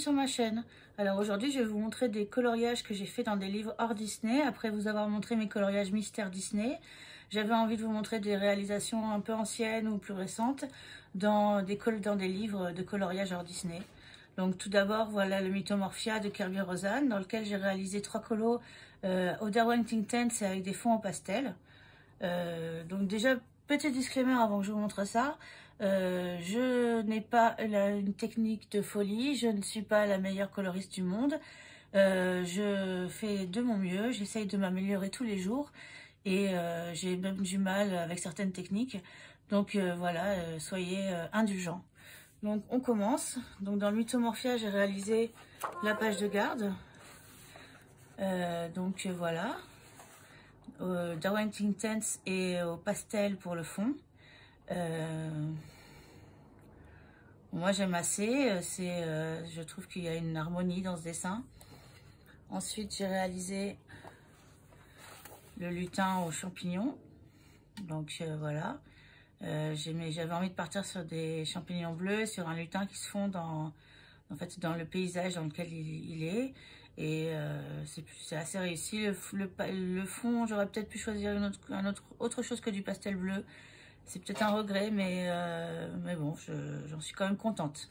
sur ma chaîne. Alors aujourd'hui, je vais vous montrer des coloriages que j'ai fait dans des livres hors Disney. Après vous avoir montré mes coloriages mystère Disney, j'avais envie de vous montrer des réalisations un peu anciennes ou plus récentes dans des livres de coloriage hors Disney. Donc tout d'abord, voilà le Mythomorphia de Kerby Rosanes, dans lequel j'ai réalisé 3 colos au Darwinting Tense avec des fonds en pastel. Donc déjà, petit disclaimer avant que je vous montre ça. Je n'ai pas une technique de folie, je ne suis pas la meilleure coloriste du monde. Je fais de mon mieux, j'essaye de m'améliorer tous les jours et j'ai même du mal avec certaines techniques. Donc voilà, soyez indulgents. Donc on commence. Donc dans le Mythomorphia, j'ai réalisé la page de garde. Voilà. Au Darwinting Tense et au pastel pour le fond. Moi j'aime assez, je trouve qu'il y a une harmonie dans ce dessin. Ensuite j'ai réalisé le lutin aux champignons. Donc voilà, j'avais envie de partir sur des champignons bleus, sur un lutin qui se fond dans le paysage dans lequel il est. Et c'est assez réussi. Le fond, j'aurais peut-être pu choisir autre chose que du pastel bleu. C'est peut-être un regret, mais bon, j'en suis quand même contente.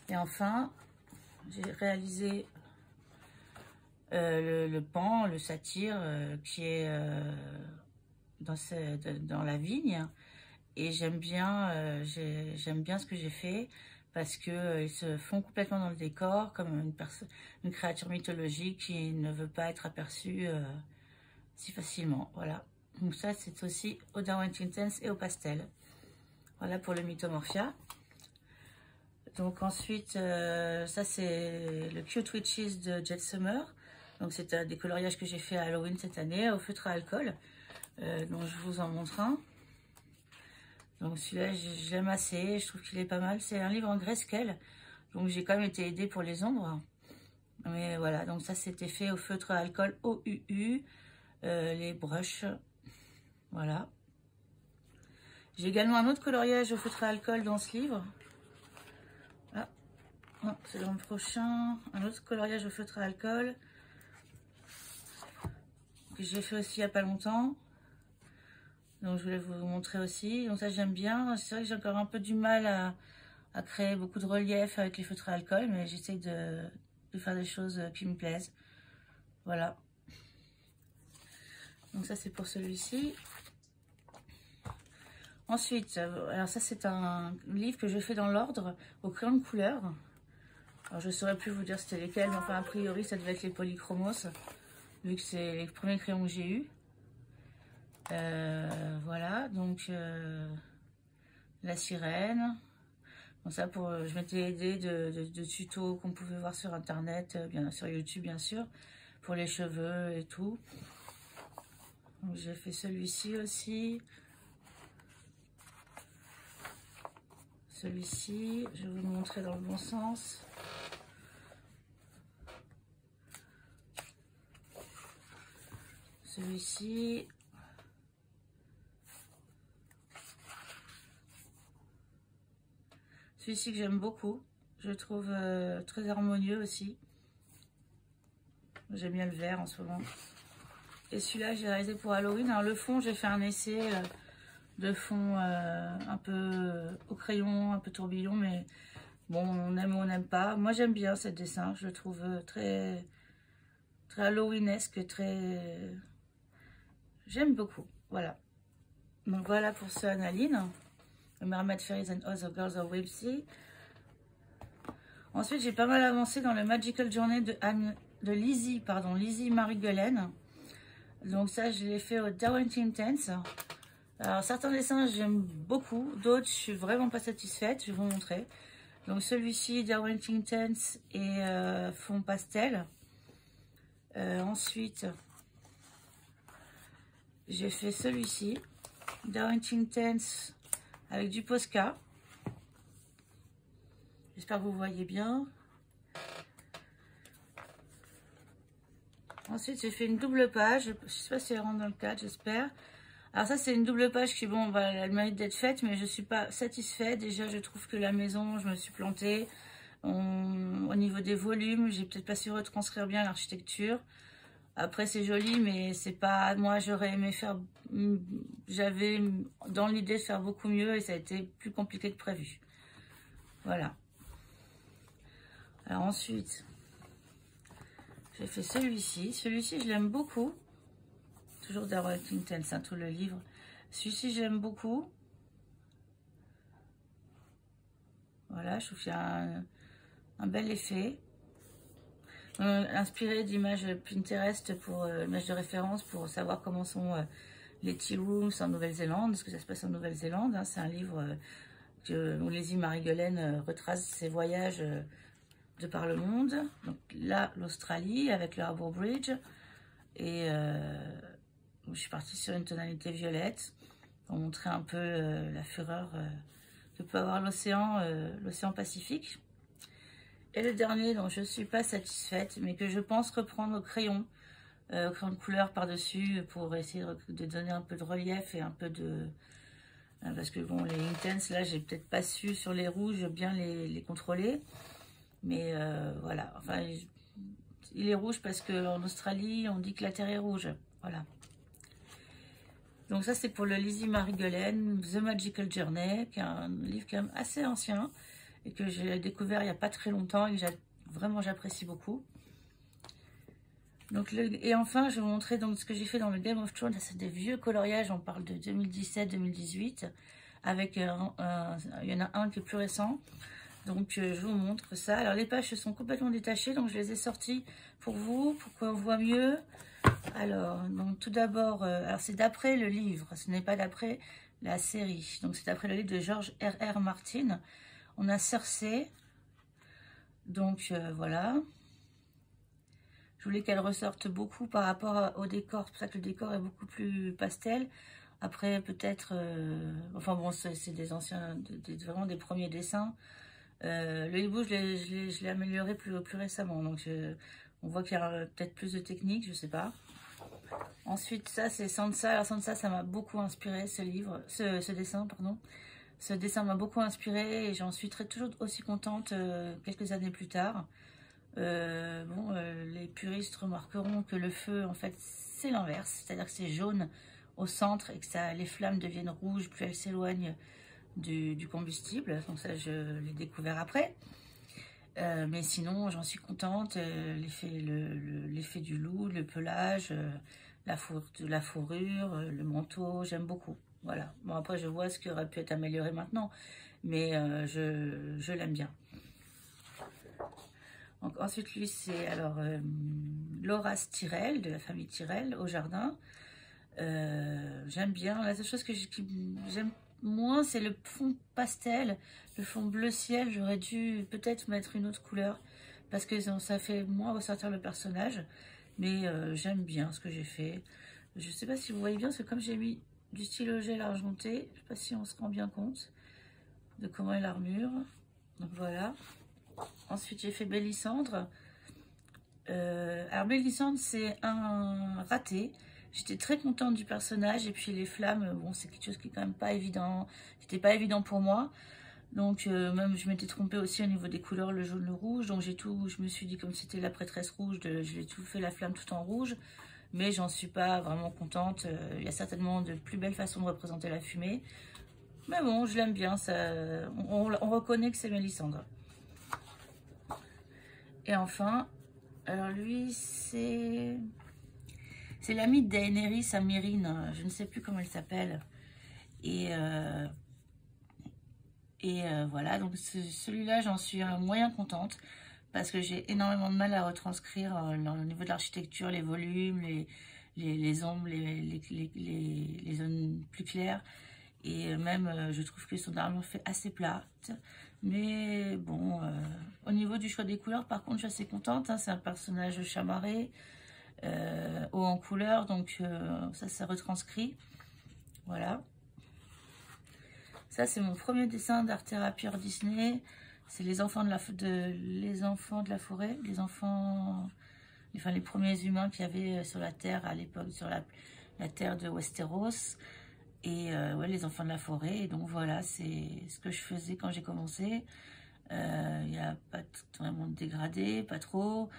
Et enfin, j'ai réalisé le pan, le satyre, qui est dans la vigne. Et j'aime bien ce que j'ai fait, parce qu'ils se font complètement dans le décor, comme une créature mythologique qui ne veut pas être aperçue si facilement. Voilà. Donc ça, c'est aussi au Darwinting Tense et au pastel. Voilà pour le Mythomorphia. Donc ensuite, ça c'est le Cute Witches de Jet Summer. Donc c'est des coloriages que j'ai fait à Halloween cette année, au feutre à alcool. Donc je vous en montre un. Donc celui-là, j'aime assez, je trouve qu'il est pas mal. C'est un livre en grayscale, donc j'ai quand même été aidée pour les ombres. Mais voilà, donc ça c'était fait au feutre à alcool OUU, les brushes. Voilà. J'ai également un autre coloriage au feutre à alcool dans ce livre. Ah, c'est dans le prochain. Un autre coloriage au feutre à alcool que j'ai fait aussi il n'y a pas longtemps. Donc je voulais vous montrer aussi. Donc ça j'aime bien. C'est vrai que j'ai encore un peu du mal à créer beaucoup de relief avec les feutres à alcool, mais j'essaye de faire des choses qui me plaisent. Voilà. Donc ça c'est pour celui-ci. Ensuite, alors ça c'est un livre que je fais dans l'ordre au crayon de couleur. Alors je ne saurais plus vous dire c'était lesquels, mais enfin a priori ça devait être les polychromos, vu que c'est les premiers crayons que j'ai eus. Voilà, donc la sirène. Bon, ça je m'étais aidée de tutos qu'on pouvait voir sur internet, bien sur YouTube bien sûr, pour les cheveux et tout. Donc j'ai fait celui-ci aussi. Celui-ci, je vais vous le montrer dans le bon sens. Celui-ci. Celui-ci que j'aime beaucoup. Je le trouve très harmonieux aussi. J'aime bien le vert en ce moment. Et celui-là, j'ai réalisé pour Halloween. Alors le fond, j'ai fait un essai de fond un peu au crayon, un peu tourbillon, mais bon, on aime ou on n'aime pas. Moi, j'aime bien ce dessin. Je le trouve très Halloweenesque, j'aime beaucoup. Voilà. Donc voilà pour ce Annaline. Mermaid Fairies and Other Girls of Whimsy. Ensuite, j'ai pas mal avancé dans le Magical Journey de Lizzie Marie-Guelaine. Donc ça, je l'ai fait au Darwinting Tense. Alors, certains dessins, j'aime beaucoup. D'autres, je suis vraiment pas satisfaite. Je vais vous montrer. Donc celui-ci, Darwinting Tense et fond pastel. Ensuite, j'ai fait celui-ci, Darwinting Tense avec du Posca. J'espère que vous voyez bien. Ensuite, j'ai fait une double page. Je ne sais pas si elle rentre dans le cadre, j'espère. Alors ça, c'est une double page qui, bon, elle mérite d'être faite, mais je ne suis pas satisfaite. Déjà, je trouve que la maison, je me suis plantée. Elle au niveau des volumes, j'ai peut-être pas su retranscrire bien l'architecture. Après, c'est joli, mais c'est pas... Moi, j'aurais aimé faire... J'avais dans l'idée de faire beaucoup mieux et ça a été plus compliqué que prévu. Voilà. Alors ensuite, j'ai fait celui-ci. Celui-ci, je l'aime beaucoup. Toujours d'Harold Clinton, c'est tout le livre. Celui-ci, j'aime beaucoup. Voilà, je trouve qu'il y a un bel effet. Inspiré d'images Pinterest pour images de référence pour savoir comment sont les tea rooms en Nouvelle-Zélande, ce que ça se passe en Nouvelle-Zélande. Hein. C'est un livre où Lizzie Marie-Gelen retrace ses voyages de par le monde. Donc là, l'Australie avec le Harbour Bridge. Et je suis partie sur une tonalité violette pour montrer un peu la fureur que peut avoir l'océan Pacifique. Et le dernier dont je ne suis pas satisfaite, mais que je pense reprendre au crayon de couleur par-dessus pour essayer de donner un peu de relief et un peu de... parce que bon, les Intense, là, j'ai peut-être pas su sur les rouges bien les contrôler. Mais voilà, enfin, il est rouge parce qu'en Australie, on dit que la terre est rouge. Voilà. Donc ça, c'est pour le Lizzie Marie-Gelen, The Magical Journey, qui est un livre quand même assez ancien et que j'ai découvert il n'y a pas très longtemps et que vraiment j'apprécie beaucoup. Donc et enfin, je vais vous montrer donc, ce que j'ai fait dans le Game of Thrones. C'est des vieux coloriages, on parle de 2017-2018, avec il y en a un qui est plus récent. Donc je vous montre ça. Alors les pages sont complètement détachées, donc je les ai sorties pour vous, pour qu'on voit mieux. Alors, donc tout d'abord, alors c'est d'après le livre, ce n'est pas d'après la série. Donc c'est d'après le livre de George R.R. Martin. On a Cersei. Donc voilà. Je voulais qu'elle ressorte beaucoup par rapport au décor. C'est pour ça que le décor est beaucoup plus pastel. Après peut-être, enfin bon, c'est des anciens, vraiment des premiers dessins. Le hibou, je l'ai amélioré plus récemment. Donc on voit qu'il y a peut-être plus de technique, je sais pas. Ensuite, ça c'est Sansa. Alors Sansa, ça m'a beaucoup inspiré ce dessin, pardon. Ce dessin m'a beaucoup inspiré et j'en suis toujours aussi contente quelques années plus tard. Les puristes remarqueront que le feu, en fait, c'est l'inverse. C'est-à-dire que c'est jaune au centre et que les flammes deviennent rouges plus elles s'éloignent du combustible. Donc ça, je l'ai découvert après. Mais sinon, j'en suis contente. L'effet du loup, le pelage, la fourrure, le manteau, j'aime beaucoup. Voilà. Bon, après, je vois ce qui aurait pu être amélioré maintenant, mais je l'aime bien. Donc, ensuite, lui, c'est alors Laura Tyrell, de la famille Tyrell, au jardin. J'aime bien. La seule chose que j'aime moins, c'est le fond pastel, le fond bleu ciel. J'aurais dû peut-être mettre une autre couleur, parce que ça fait moins ressortir le personnage. Mais j'aime bien ce que j'ai fait. Je ne sais pas si vous voyez bien, parce que comme j'ai mis du stylo gel argenté, je ne sais pas si on se rend bien compte de comment est l'armure. Donc voilà. Ensuite, j'ai fait Bélissandre. Alors, Bélissandre, c'est un raté. J'étais très contente du personnage. Et puis, les flammes, bon, c'est quelque chose qui est quand même pas évident. C'était pas évident pour moi. Donc, même, je m'étais trompée aussi au niveau des couleurs, le jaune, le rouge. Donc, je me suis dit, comme c'était la prêtresse rouge, j'ai tout fait la flamme tout en rouge. Mais j'en suis pas vraiment contente. Il y a certainement de plus belles façons de représenter la fumée. Mais bon, je l'aime bien. On reconnaît que c'est Mélissandre. Et enfin, alors lui, c'est l'ami de Daenerys à Myrine. Je ne sais plus comment elle s'appelle. Et voilà, donc celui-là, j'en suis moyen contente. Parce que j'ai énormément de mal à retranscrire au niveau de l'architecture, les volumes, les ombres, les zones plus claires. Et même, je trouve que son armure fait assez plate. Mais bon, au niveau du choix des couleurs, par contre, je suis assez contente. Hein, c'est un personnage chamarré, haut en couleur. Donc, ça retranscrit. Voilà. Ça, c'est mon premier dessin d'art thérapie hors Disney. C'est les enfants de la forêt, les premiers humains qu'il y avait sur la Terre à l'époque, sur la Terre de Westeros. Et ouais, les enfants de la forêt. Et donc voilà, c'est ce que je faisais quand j'ai commencé. Il n'y a pas vraiment de dégradé, pas trop.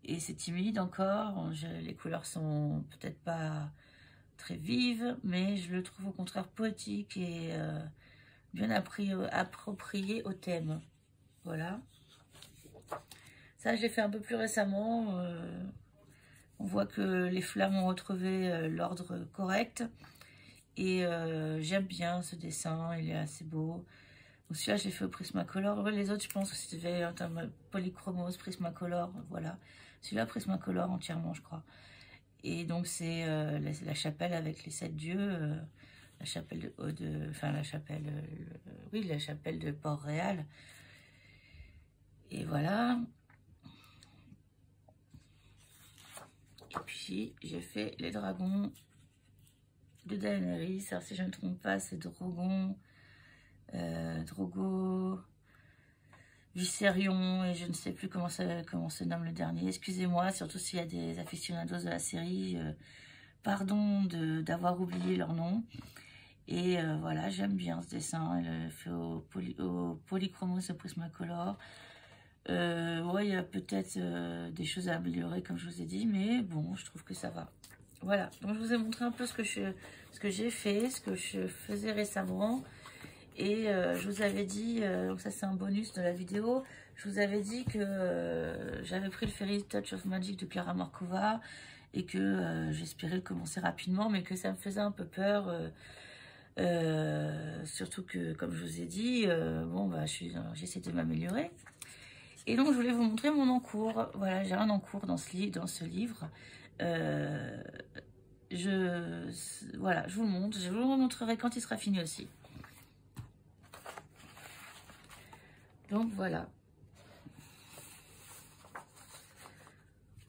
Et c'est timide encore. Les couleurs sont peut-être pas très vives, mais je le trouve au contraire poétique et bien approprié au thème. Voilà. Ça, je l'ai fait un peu plus récemment. On voit que les flammes ont retrouvé l'ordre correct. Et j'aime bien ce dessin, il est assez beau. Donc celui-là, je l'ai fait au Prismacolor. Les autres, je pense que c'était un Polychromos, Prismacolor, voilà. Celui-là, Prismacolor entièrement, je crois. Et donc, c'est la chapelle avec les 7 dieux. La chapelle la chapelle de Port-Réal. Et voilà. Et puis, j'ai fait les dragons de Daenerys. Alors, si je ne me trompe pas, c'est Drogo, Viserion, et je ne sais plus comment se nomme le dernier. Excusez-moi, surtout s'il y a des aficionados de la série. Pardon d'avoir oublié leur nom. Et voilà, j'aime bien ce dessin. Elle fait au Polychromos, au Prismacolor. Ouais, il y a peut-être des choses à améliorer, comme je vous ai dit, mais bon, je trouve que ça va. Voilà, donc je vous ai montré un peu ce que j'ai fait, ce que je faisais récemment. Et je vous avais dit, donc ça c'est un bonus de la vidéo, je vous avais dit que j'avais pris le Fairy Touch of Magic de Clara Markova et que j'espérais le commencer rapidement, mais que ça me faisait un peu peur. Surtout que, comme je vous ai dit, bon, bah, j'essaie de m'améliorer. Et donc, je voulais vous montrer mon encours. Voilà, j'ai un encours dans ce livre. Voilà, je vous le montre. Je vous le montrerai quand il sera fini aussi. Donc, voilà.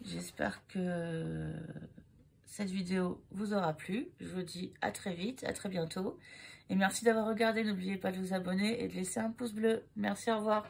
J'espère que cette vidéo vous aura plu. Je vous dis à très vite, à très bientôt. Et merci d'avoir regardé. N'oubliez pas de vous abonner et de laisser un pouce bleu. Merci, au revoir.